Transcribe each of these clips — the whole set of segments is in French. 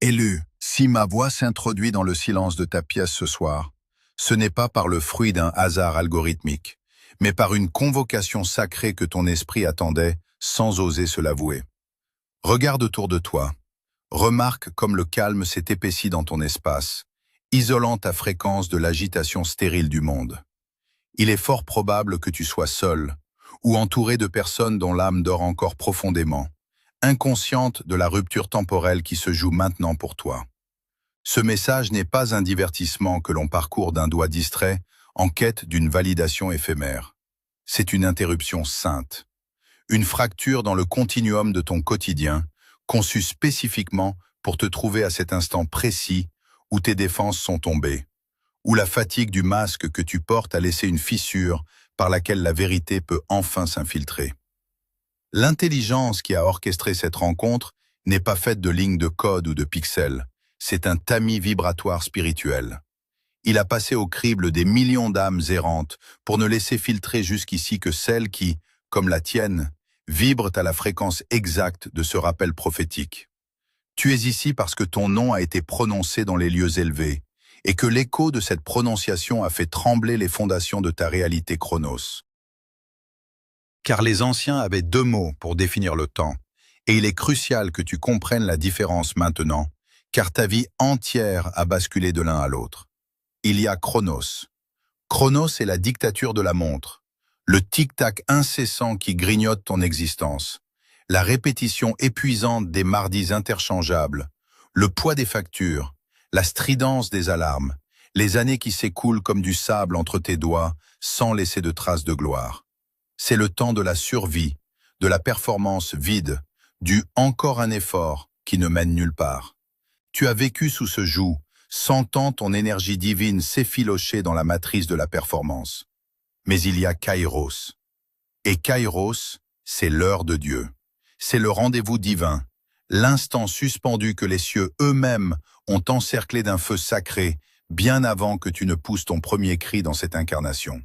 Élu, si ma voix s'introduit dans le silence de ta pièce ce soir, ce n'est pas par le fruit d'un hasard algorithmique, mais par une convocation sacrée que ton esprit attendait sans oser se l'avouer. Regarde autour de toi. Remarque comme le calme s'est épaissi dans ton espace, isolant ta fréquence de l'agitation stérile du monde. Il est fort probable que tu sois seul, ou entouré de personnes dont l'âme dort encore profondément, inconsciente de la rupture temporelle qui se joue maintenant pour toi. Ce message n'est pas un divertissement que l'on parcourt d'un doigt distrait en quête d'une validation éphémère. C'est une interruption sainte, une fracture dans le continuum de ton quotidien, conçue spécifiquement pour te trouver à cet instant précis où tes défenses sont tombées, où la fatigue du masque que tu portes a laissé une fissure par laquelle la vérité peut enfin s'infiltrer. L'intelligence qui a orchestré cette rencontre n'est pas faite de lignes de code ou de pixels, c'est un tamis vibratoire spirituel. Il a passé au crible des millions d'âmes errantes pour ne laisser filtrer jusqu'ici que celles qui, comme la tienne, vibrent à la fréquence exacte de ce rappel prophétique. Tu es ici parce que ton nom a été prononcé dans les lieux élevés, et que l'écho de cette prononciation a fait trembler les fondations de ta réalité chronos. Car les anciens avaient 2 mots pour définir le temps, et il est crucial que tu comprennes la différence maintenant, car ta vie entière a basculé de l'un à l'autre. Il y a Chronos. Chronos est la dictature de la montre, le tic-tac incessant qui grignote ton existence, la répétition épuisante des mardis interchangeables, le poids des factures, la stridence des alarmes, les années qui s'écoulent comme du sable entre tes doigts sans laisser de traces de gloire. C'est le temps de la survie, de la performance vide, du « encore un effort » qui ne mène nulle part. Tu as vécu sous ce joug, sentant ton énergie divine s'effilocher dans la matrice de la performance. Mais il y a Kairos. Et Kairos, c'est l'heure de Dieu. C'est le rendez-vous divin, l'instant suspendu que les cieux eux-mêmes ont encerclé d'un feu sacré bien avant que tu ne pousses ton premier cri dans cette incarnation.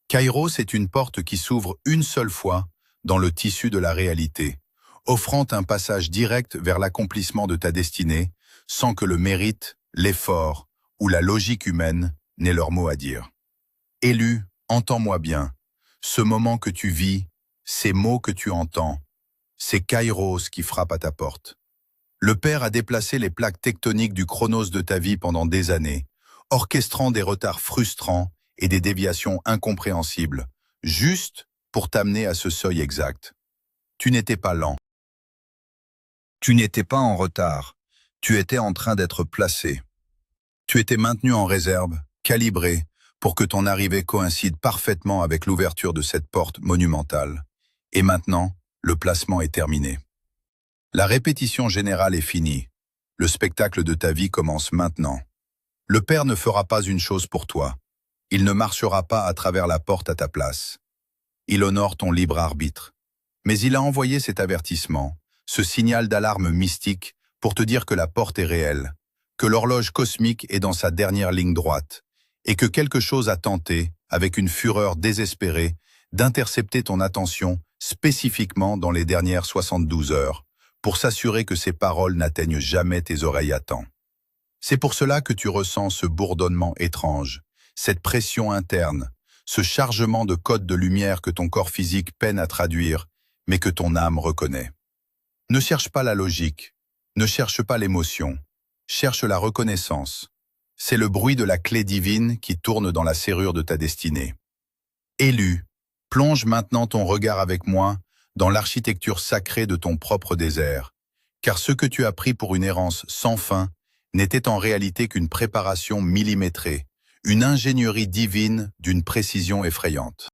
Kairos est une porte qui s'ouvre une seule fois dans le tissu de la réalité, offrant un passage direct vers l'accomplissement de ta destinée sans que le mérite, l'effort ou la logique humaine n'aient leur mot à dire. Élu, entends-moi bien, ce moment que tu vis, ces mots que tu entends, c'est Kairos qui frappe à ta porte. Le Père a déplacé les plaques tectoniques du chronos de ta vie pendant des années, orchestrant des retards frustrants et des déviations incompréhensibles, juste pour t'amener à ce seuil exact. Tu n'étais pas lent. Tu n'étais pas en retard. Tu étais en train d'être placé. Tu étais maintenu en réserve, calibré, pour que ton arrivée coïncide parfaitement avec l'ouverture de cette porte monumentale. Et maintenant, le placement est terminé. La répétition générale est finie. Le spectacle de ta vie commence maintenant. Le Père ne fera pas une chose pour toi. Il ne marchera pas à travers la porte à ta place. Il honore ton libre arbitre. Mais il a envoyé cet avertissement, ce signal d'alarme mystique, pour te dire que la porte est réelle, que l'horloge cosmique est dans sa dernière ligne droite, et que quelque chose a tenté, avec une fureur désespérée, d'intercepter ton attention spécifiquement dans les dernières 72 heures, pour s'assurer que ces paroles n'atteignent jamais tes oreilles à temps. C'est pour cela que tu ressens ce bourdonnement étrange, cette pression interne, ce chargement de codes de lumière que ton corps physique peine à traduire, mais que ton âme reconnaît. Ne cherche pas la logique, ne cherche pas l'émotion, cherche la reconnaissance. C'est le bruit de la clé divine qui tourne dans la serrure de ta destinée. Élu, plonge maintenant ton regard avec moi dans l'architecture sacrée de ton propre désert, car ce que tu as pris pour une errance sans fin n'était en réalité qu'une préparation millimétrée, une ingénierie divine d'une précision effrayante.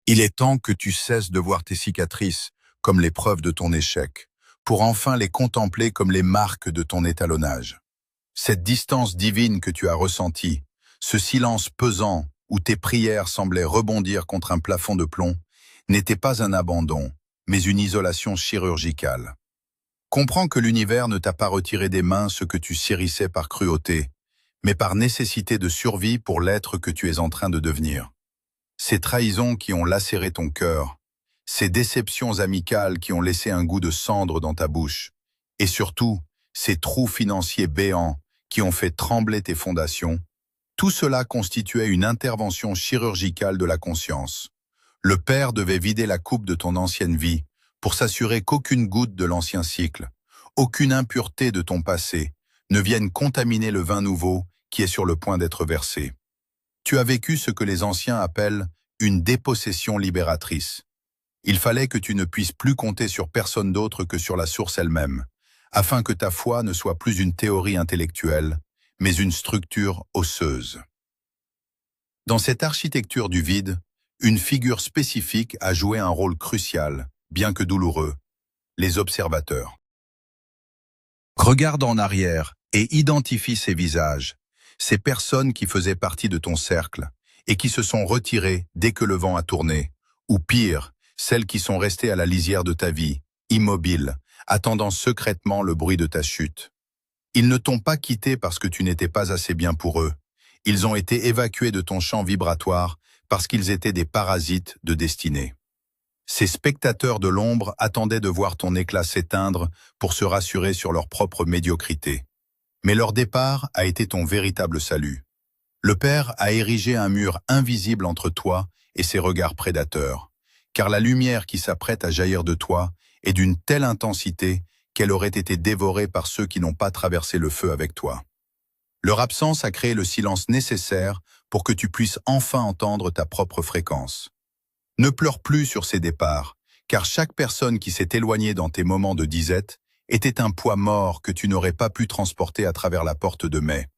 Il est temps que tu cesses de voir tes cicatrices comme les preuves de ton échec, pour enfin les contempler comme les marques de ton étalonnage. Cette distance divine que tu as ressentie, ce silence pesant où tes prières semblaient rebondir contre un plafond de plomb, n'était pas un abandon, mais une isolation chirurgicale. Comprends que l'univers ne t'a pas retiré des mains ce que tu chérissais par cruauté, mais par nécessité de survie pour l'être que tu es en train de devenir. Ces trahisons qui ont lacéré ton cœur, ces déceptions amicales qui ont laissé un goût de cendre dans ta bouche, et surtout, ces trous financiers béants qui ont fait trembler tes fondations, tout cela constituait une intervention chirurgicale de la conscience. Le Père devait vider la coupe de ton ancienne vie pour s'assurer qu'aucune goutte de l'ancien cycle, aucune impureté de ton passé ne vienne contaminer le vin nouveau qui est sur le point d'être versé. Tu as vécu ce que les anciens appellent une dépossession libératrice. Il fallait que tu ne puisses plus compter sur personne d'autre que sur la source elle-même, afin que ta foi ne soit plus une théorie intellectuelle, mais une structure osseuse. Dans cette architecture du vide, une figure spécifique a joué un rôle crucial, bien que douloureux, les observateurs. Regarde en arrière et identifie ces visages, ces personnes qui faisaient partie de ton cercle et qui se sont retirées dès que le vent a tourné, ou pire, celles qui sont restées à la lisière de ta vie, immobiles, attendant secrètement le bruit de ta chute. Ils ne t'ont pas quitté parce que tu n'étais pas assez bien pour eux. Ils ont été évacués de ton champ vibratoire parce qu'ils étaient des parasites de destinée. Ces spectateurs de l'ombre attendaient de voir ton éclat s'éteindre pour se rassurer sur leur propre médiocrité. Mais leur départ a été ton véritable salut. Le Père a érigé un mur invisible entre toi et ses regards prédateurs, car la lumière qui s'apprête à jaillir de toi est d'une telle intensité qu'elle aurait été dévorée par ceux qui n'ont pas traversé le feu avec toi. Leur absence a créé le silence nécessaire pour que tu puisses enfin entendre ta propre fréquence. Ne pleure plus sur ces départs, car chaque personne qui s'est éloignée dans tes moments de disette était un poids mort que tu n'aurais pas pu transporter à travers la porte de mai.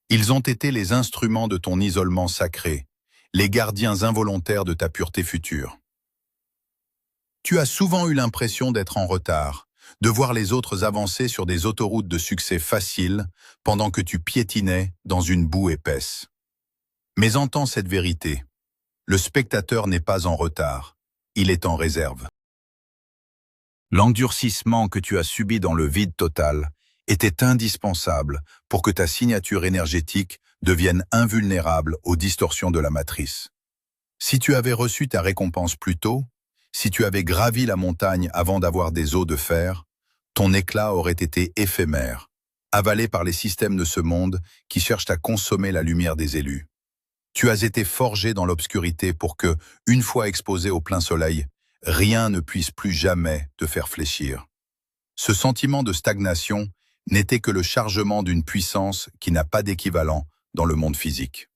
Ils ont été les instruments de ton isolement sacré, les gardiens involontaires de ta pureté future. Tu as souvent eu l'impression d'être en retard, de voir les autres avancer sur des autoroutes de succès faciles pendant que tu piétinais dans une boue épaisse. Mais entends cette vérité. Le spectateur n'est pas en retard, il est en réserve. L'endurcissement que tu as subi dans le vide total était indispensable pour que ta signature énergétique devienne invulnérable aux distorsions de la matrice. Si tu avais reçu ta récompense plus tôt, si tu avais gravi la montagne avant d'avoir des os de fer, ton éclat aurait été éphémère, avalé par les systèmes de ce monde qui cherchent à consommer la lumière des élus. Tu as été forgé dans l'obscurité pour que, une fois exposé au plein soleil, rien ne puisse plus jamais te faire fléchir. Ce sentiment de stagnation n'était que le chargement d'une puissance qui n'a pas d'équivalent dans le monde physique.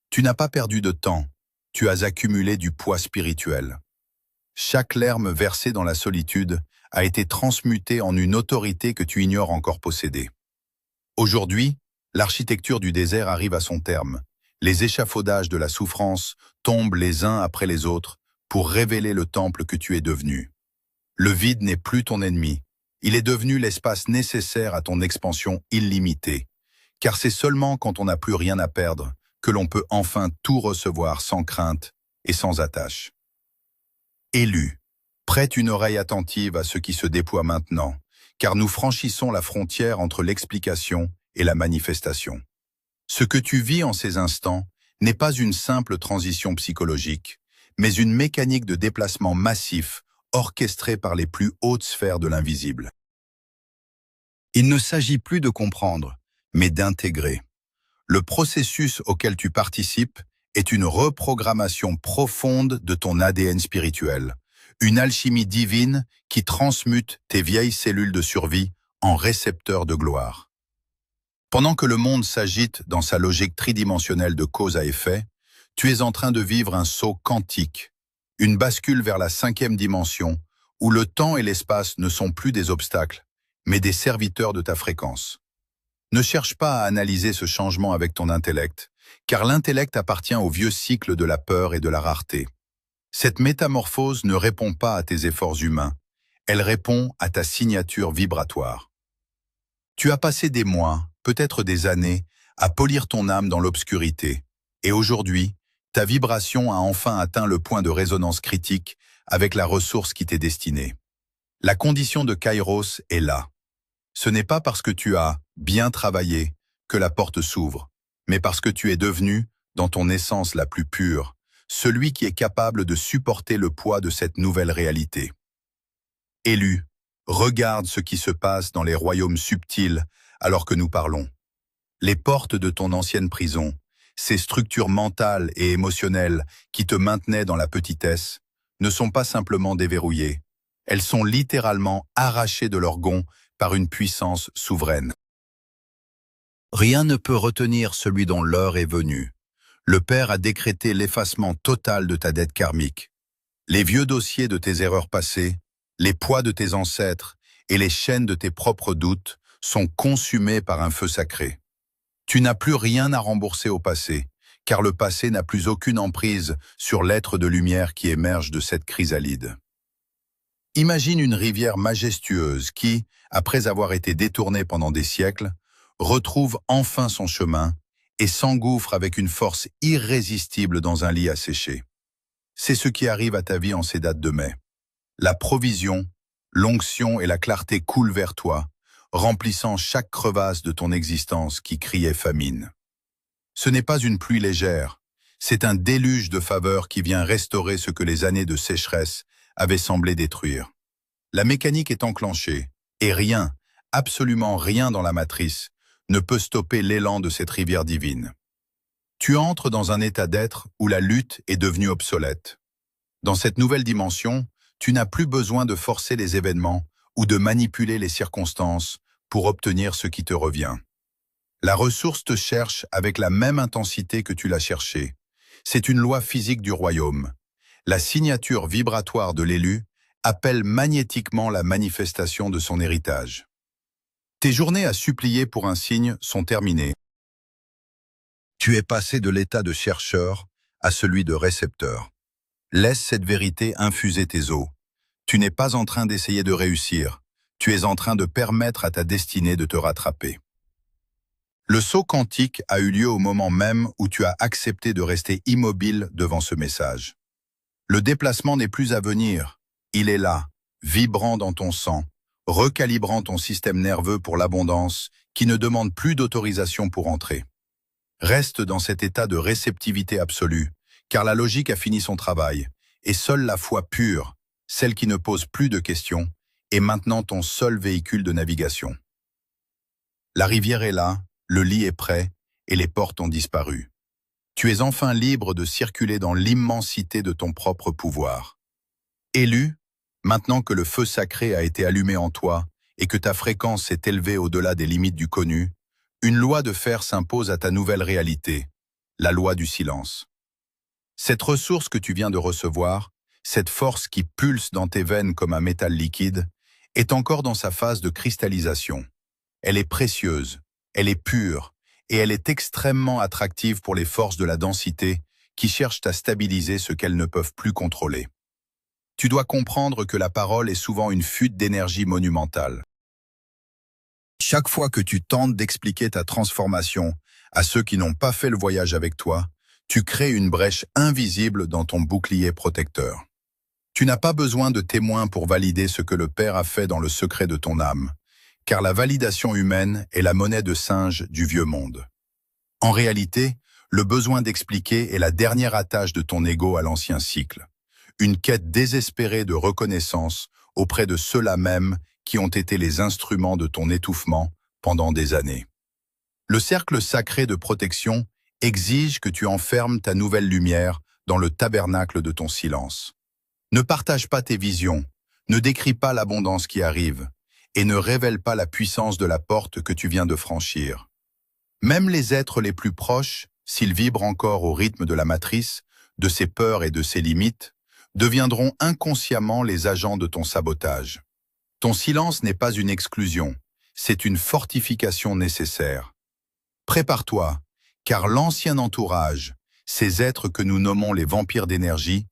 Tu n'as pas perdu de temps, tu as accumulé du poids spirituel. Chaque larme versée dans la solitude a été transmutée en une autorité que tu ignores encore posséder. Aujourd'hui, l'architecture du désert arrive à son terme. Les échafaudages de la souffrance tombent les uns après les autres pour révéler le temple que tu es devenu. Le vide n'est plus ton ennemi. Il est devenu l'espace nécessaire à ton expansion illimitée. Car c'est seulement quand on n'a plus rien à perdre que l'on peut enfin tout recevoir sans crainte et sans attache. Élu, prête une oreille attentive à ce qui se déploie maintenant, car nous franchissons la frontière entre l'explication et la manifestation. Ce que tu vis en ces instants n'est pas une simple transition psychologique, mais une mécanique de déplacement massif orchestrée par les plus hautes sphères de l'invisible. Il ne s'agit plus de comprendre, mais d'intégrer. Le processus auquel tu participes est une reprogrammation profonde de ton ADN spirituel, une alchimie divine qui transmute tes vieilles cellules de survie en récepteurs de gloire. Pendant que le monde s'agite dans sa logique tridimensionnelle de cause à effet, tu es en train de vivre un saut quantique, une bascule vers la 5e dimension, où le temps et l'espace ne sont plus des obstacles, mais des serviteurs de ta fréquence. Ne cherche pas à analyser ce changement avec ton intellect, car l'intellect appartient au vieux cycle de la peur et de la rareté. Cette métamorphose ne répond pas à tes efforts humains, elle répond à ta signature vibratoire. Tu as passé des mois, peut-être des années, à polir ton âme dans l'obscurité, et aujourd'hui, ta vibration a enfin atteint le point de résonance critique avec la ressource qui t'est destinée. La condition de Kairos est là. Ce n'est pas parce que tu as bien travaillé que la porte s'ouvre, mais parce que tu es devenu, dans ton essence la plus pure, celui qui est capable de supporter le poids de cette nouvelle réalité. Élu, Regarde ce qui se passe dans les royaumes subtils alors que nous parlons. Les portes de ton ancienne prison, ces structures mentales et émotionnelles qui te maintenaient dans la petitesse, ne sont pas simplement déverrouillées. Elles sont littéralement arrachées de leur gonds par une puissance souveraine. Rien ne peut retenir celui dont l'heure est venue. Le Père a décrété l'effacement total de ta dette karmique. Les vieux dossiers de tes erreurs passées, les poids de tes ancêtres et les chaînes de tes propres doutes sont consumés par un feu sacré. Tu n'as plus rien à rembourser au passé, car le passé n'a plus aucune emprise sur l'être de lumière qui émerge de cette chrysalide. Imagine une rivière majestueuse qui, après avoir été détournée pendant des siècles, retrouve enfin son chemin et s'engouffre avec une force irrésistible dans un lit asséché. C'est ce qui arrive à ta vie en ces dates de mai. La provision, l'onction et la clarté coulent vers toi, remplissant chaque crevasse de ton existence qui criait famine. Ce n'est pas une pluie légère, c'est un déluge de faveur qui vient restaurer ce que les années de sécheresse avaient semblé détruire. La mécanique est enclenchée, et rien, absolument rien dans la matrice, ne peut stopper l'élan de cette rivière divine. Tu entres dans un état d'être où la lutte est devenue obsolète. Dans cette nouvelle dimension, tu n'as plus besoin de forcer les événements ou de manipuler les circonstances pour obtenir ce qui te revient. La ressource te cherche avec la même intensité que tu l'as cherchée. C'est une loi physique du royaume. La signature vibratoire de l'élu appelle magnétiquement la manifestation de son héritage. Tes journées à supplier pour un signe sont terminées. Tu es passé de l'état de chercheur à celui de récepteur. Laisse cette vérité infuser tes os. Tu n'es pas en train d'essayer de réussir. Tu es en train de permettre à ta destinée de te rattraper. Le saut quantique a eu lieu au moment même où tu as accepté de rester immobile devant ce message. Le déplacement n'est plus à venir. Il est là, vibrant dans ton sang, recalibrant ton système nerveux pour l'abondance qui ne demande plus d'autorisation pour entrer. Reste dans cet état de réceptivité absolue, car la logique a fini son travail, et seule la foi pure, celle qui ne pose plus de questions, est maintenant ton seul véhicule de navigation. La rivière est là, le lit est prêt, et les portes ont disparu. Tu es enfin libre de circuler dans l'immensité de ton propre pouvoir. Élu, maintenant que le feu sacré a été allumé en toi et que ta fréquence s'est élevée au-delà des limites du connu, une loi de fer s'impose à ta nouvelle réalité, la loi du silence. Cette ressource que tu viens de recevoir, cette force qui pulse dans tes veines comme un métal liquide, est encore dans sa phase de cristallisation. Elle est précieuse, elle est pure, et elle est extrêmement attractive pour les forces de la densité qui cherchent à stabiliser ce qu'elles ne peuvent plus contrôler. Tu dois comprendre que la parole est souvent une fuite d'énergie monumentale. Chaque fois que tu tentes d'expliquer ta transformation à ceux qui n'ont pas fait le voyage avec toi, tu crées une brèche invisible dans ton bouclier protecteur. Tu n'as pas besoin de témoins pour valider ce que le Père a fait dans le secret de ton âme, car la validation humaine est la monnaie de singe du vieux monde. En réalité, le besoin d'expliquer est la dernière attache de ton ego à l'ancien cycle, une quête désespérée de reconnaissance auprès de ceux-là même qui ont été les instruments de ton étouffement pendant des années. Le cercle sacré de protection exige que tu enfermes ta nouvelle lumière dans le tabernacle de ton silence. Ne partage pas tes visions, ne décris pas l'abondance qui arrive, et ne révèle pas la puissance de la porte que tu viens de franchir. Même les êtres les plus proches, s'ils vibrent encore au rythme de la matrice, de ses peurs et de ses limites, deviendront inconsciemment les agents de ton sabotage. Ton silence n'est pas une exclusion, c'est une fortification nécessaire. Prépare-toi, car l'ancien entourage, ces êtres que nous nommons les vampires d'énergie,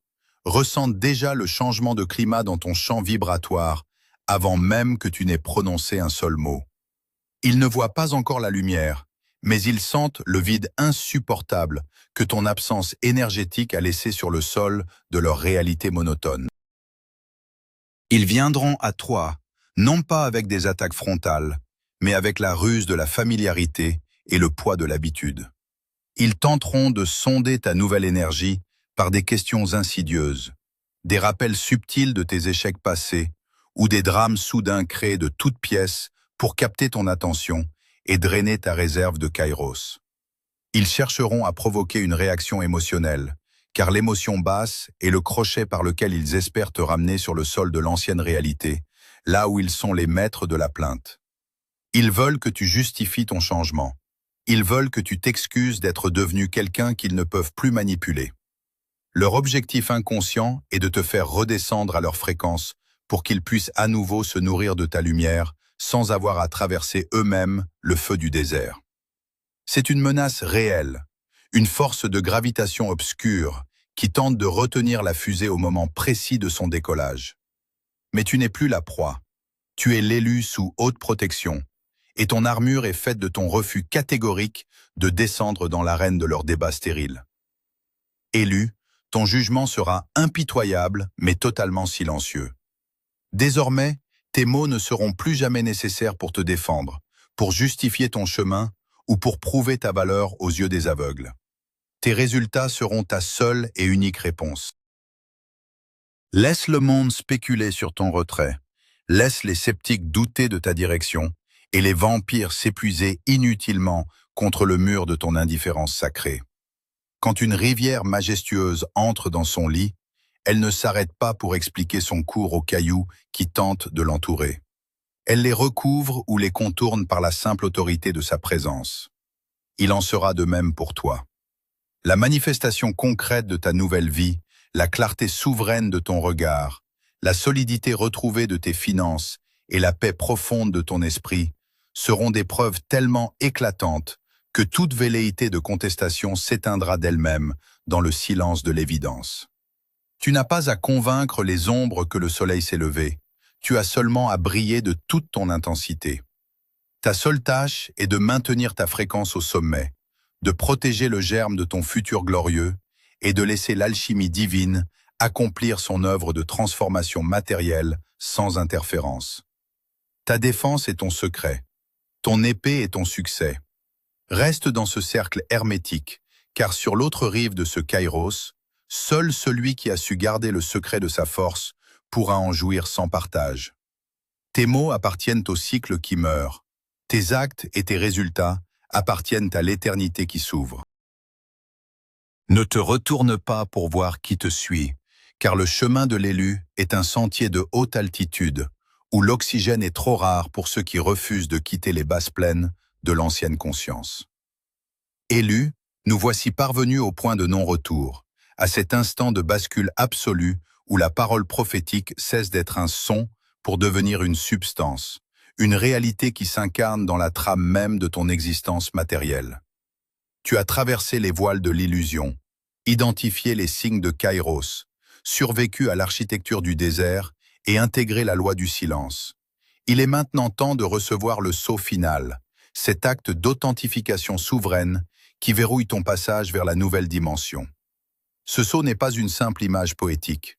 ressentent déjà le changement de climat dans ton champ vibratoire avant même que tu n'aies prononcé un seul mot. Ils ne voient pas encore la lumière, mais ils sentent le vide insupportable que ton absence énergétique a laissé sur le sol de leur réalité monotone. Ils viendront à toi, non pas avec des attaques frontales, mais avec la ruse de la familiarité et le poids de l'habitude. Ils tenteront de sonder ta nouvelle énergie par des questions insidieuses, des rappels subtils de tes échecs passés où des drames soudains créés de toutes pièces pour capter ton attention et drainer ta réserve de kairos. Ils chercheront à provoquer une réaction émotionnelle, car l'émotion basse est le crochet par lequel ils espèrent te ramener sur le sol de l'ancienne réalité, là où ils sont les maîtres de la plainte. Ils veulent que tu justifies ton changement. Ils veulent que tu t'excuses d'être devenu quelqu'un qu'ils ne peuvent plus manipuler. Leur objectif inconscient est de te faire redescendre à leur fréquence pour qu'ils puissent à nouveau se nourrir de ta lumière sans avoir à traverser eux-mêmes le feu du désert. C'est une menace réelle, une force de gravitation obscure qui tente de retenir la fusée au moment précis de son décollage. Mais tu n'es plus la proie. Tu es l'élu sous haute protection, et ton armure est faite de ton refus catégorique de descendre dans l'arène de leur débat stérile. Élu, ton jugement sera impitoyable mais totalement silencieux. Désormais, tes mots ne seront plus jamais nécessaires pour te défendre, pour justifier ton chemin ou pour prouver ta valeur aux yeux des aveugles. Tes résultats seront ta seule et unique réponse. Laisse le monde spéculer sur ton retrait. Laisse les sceptiques douter de ta direction et les vampires s'épuiser inutilement contre le mur de ton indifférence sacrée. Quand une rivière majestueuse entre dans son lit, elle ne s'arrête pas pour expliquer son cours aux cailloux qui tentent de l'entourer. Elle les recouvre ou les contourne par la simple autorité de sa présence. Il en sera de même pour toi. La manifestation concrète de ta nouvelle vie, la clarté souveraine de ton regard, la solidité retrouvée de tes finances et la paix profonde de ton esprit seront des preuves tellement éclatantes que toute velléité de contestation s'éteindra d'elle-même dans le silence de l'évidence. Tu n'as pas à convaincre les ombres que le soleil s'est levé, tu as seulement à briller de toute ton intensité. Ta seule tâche est de maintenir ta fréquence au sommet, de protéger le germe de ton futur glorieux et de laisser l'alchimie divine accomplir son œuvre de transformation matérielle sans interférence. Ta défense est ton secret, ton épée est ton succès. Reste dans ce cercle hermétique, car sur l'autre rive de ce kairos, seul celui qui a su garder le secret de sa force pourra en jouir sans partage. Tes mots appartiennent au cycle qui meurt. Tes actes et tes résultats appartiennent à l'éternité qui s'ouvre. Ne te retourne pas pour voir qui te suit, car le chemin de l'élu est un sentier de haute altitude, où l'oxygène est trop rare pour ceux qui refusent de quitter les basses plaines de l'ancienne conscience. Élus, nous voici parvenus au point de non-retour, à cet instant de bascule absolue où la parole prophétique cesse d'être un son pour devenir une substance, une réalité qui s'incarne dans la trame même de ton existence matérielle. Tu as traversé les voiles de l'illusion, identifié les signes de Kairos, survécu à l'architecture du désert et intégré la loi du silence. Il est maintenant temps de recevoir le sceau final, cet acte d'authentification souveraine qui verrouille ton passage vers la nouvelle dimension. Ce sceau n'est pas une simple image poétique.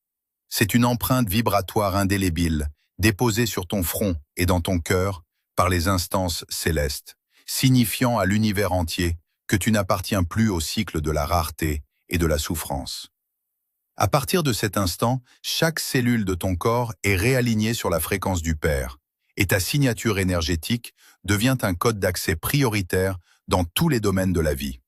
C'est une empreinte vibratoire indélébile, déposée sur ton front et dans ton cœur par les instances célestes, signifiant à l'univers entier que tu n'appartiens plus au cycle de la rareté et de la souffrance. À partir de cet instant, chaque cellule de ton corps est réalignée sur la fréquence du Père, et ta signature énergétique devient un code d'accès prioritaire dans tous les domaines de la vie.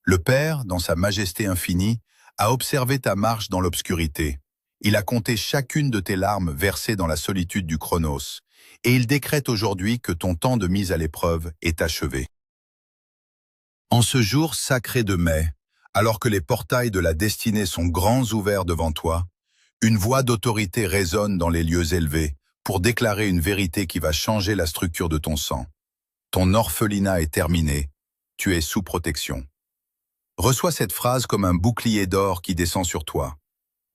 Le Père, dans sa majesté infinie, a observé ta marche dans l'obscurité. Il a compté chacune de tes larmes versées dans la solitude du Chronos, et il décrète aujourd'hui que ton temps de mise à l'épreuve est achevé. En ce jour sacré de mai, alors que les portails de la destinée sont grands ouverts devant toi, une voix d'autorité résonne dans les lieux élevés pour déclarer une vérité qui va changer la structure de ton sang. Ton orphelinat est terminé, tu es sous protection. Reçois cette phrase comme un bouclier d'or qui descend sur toi.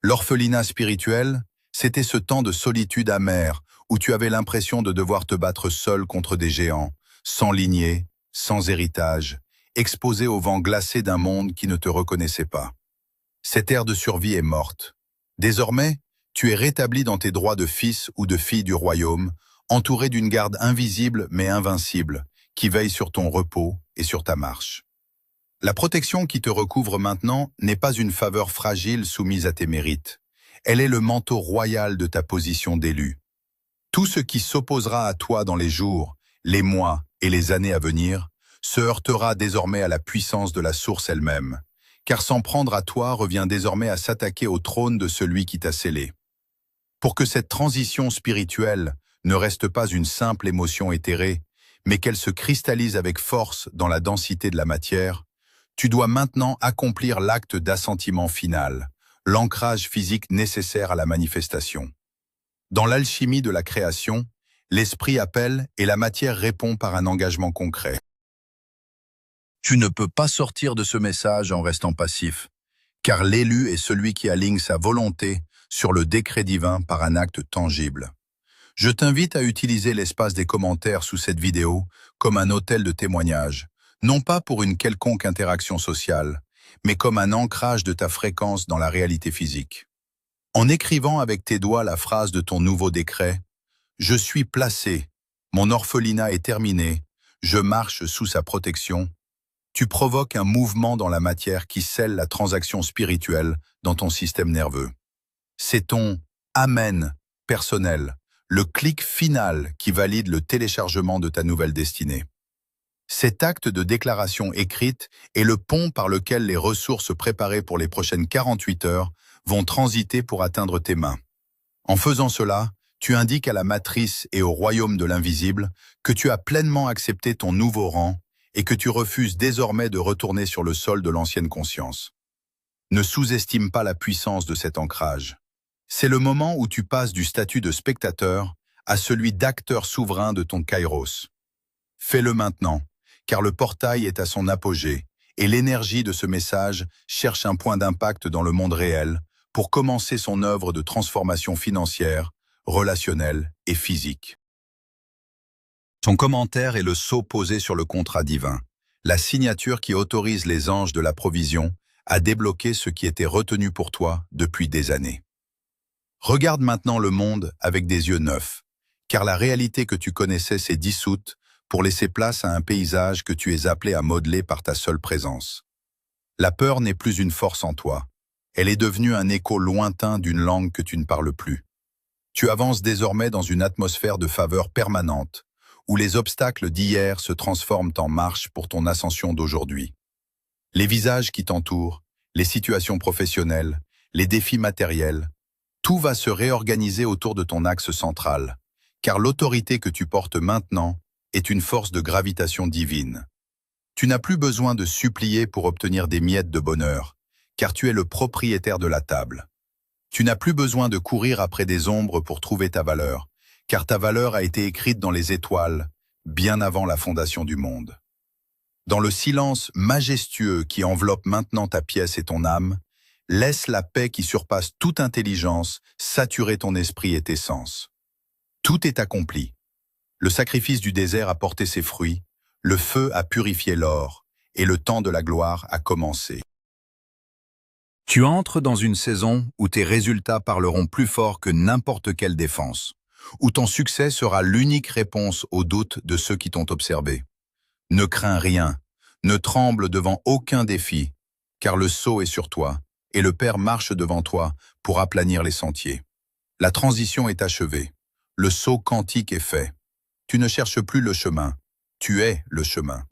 L'orphelinat spirituel, c'était ce temps de solitude amère où tu avais l'impression de devoir te battre seul contre des géants, sans lignée, sans héritage, exposé au vent glacé d'un monde qui ne te reconnaissait pas. Cette ère de survie est morte. Désormais, tu es rétabli dans tes droits de fils ou de fille du royaume, entouré d'une garde invisible mais invincible, qui veille sur ton repos et sur ta marche. La protection qui te recouvre maintenant n'est pas une faveur fragile soumise à tes mérites. Elle est le manteau royal de ta position d'élu. Tout ce qui s'opposera à toi dans les jours, les mois et les années à venir se heurtera désormais à la puissance de la source elle-même, car s'en prendre à toi revient désormais à s'attaquer au trône de celui qui t'a scellé. Pour que cette transition spirituelle ne reste pas une simple émotion éthérée, mais qu'elle se cristallise avec force dans la densité de la matière, tu dois maintenant accomplir l'acte d'assentiment final, l'ancrage physique nécessaire à la manifestation. Dans l'alchimie de la création, l'esprit appelle et la matière répond par un engagement concret. Tu ne peux pas sortir de ce message en restant passif, car l'élu est celui qui aligne sa volonté sur le décret divin par un acte tangible. Je t'invite à utiliser l'espace des commentaires sous cette vidéo comme un hôtel de témoignage, non pas pour une quelconque interaction sociale, mais comme un ancrage de ta fréquence dans la réalité physique. En écrivant avec tes doigts la phrase de ton nouveau décret, « Je suis placé, mon orphelinat est terminé, je marche sous sa protection », tu provoques un mouvement dans la matière qui scelle la transaction spirituelle dans ton système nerveux. C'est ton « Amen » personnel, le clic final qui valide le téléchargement de ta nouvelle destinée. Cet acte de déclaration écrite est le pont par lequel les ressources préparées pour les prochaines 48 heures vont transiter pour atteindre tes mains. En faisant cela, tu indiques à la matrice et au royaume de l'invisible que tu as pleinement accepté ton nouveau rang et que tu refuses désormais de retourner sur le sol de l'ancienne conscience. Ne sous-estime pas la puissance de cet ancrage. C'est le moment où tu passes du statut de spectateur à celui d'acteur souverain de ton kairos. Fais-le maintenant, car le portail est à son apogée et l'énergie de ce message cherche un point d'impact dans le monde réel pour commencer son œuvre de transformation financière, relationnelle et physique. Ton commentaire est le sceau posé sur le contrat divin, la signature qui autorise les anges de la provision à débloquer ce qui était retenu pour toi depuis des années. Regarde maintenant le monde avec des yeux neufs, car la réalité que tu connaissais s'est dissoute pour laisser place à un paysage que tu es appelé à modeler par ta seule présence. La peur n'est plus une force en toi, elle est devenue un écho lointain d'une langue que tu ne parles plus. Tu avances désormais dans une atmosphère de faveur permanente, où les obstacles d'hier se transforment en marche pour ton ascension d'aujourd'hui. Les visages qui t'entourent, les situations professionnelles, les défis matériels, tout va se réorganiser autour de ton axe central, car l'autorité que tu portes maintenant est une force de gravitation divine. Tu n'as plus besoin de supplier pour obtenir des miettes de bonheur, car tu es le propriétaire de la table. Tu n'as plus besoin de courir après des ombres pour trouver ta valeur, car ta valeur a été écrite dans les étoiles, bien avant la fondation du monde. Dans le silence majestueux qui enveloppe maintenant ta pièce et ton âme, laisse la paix qui surpasse toute intelligence saturer ton esprit et tes sens. Tout est accompli. Le sacrifice du désert a porté ses fruits, le feu a purifié l'or, et le temps de la gloire a commencé. Tu entres dans une saison où tes résultats parleront plus fort que n'importe quelle défense, où ton succès sera l'unique réponse aux doutes de ceux qui t'ont observé. Ne crains rien, ne tremble devant aucun défi, car le sceau est sur toi, et le Père marche devant toi pour aplanir les sentiers. La transition est achevée, le saut quantique est fait. Tu ne cherches plus le chemin, tu es le chemin.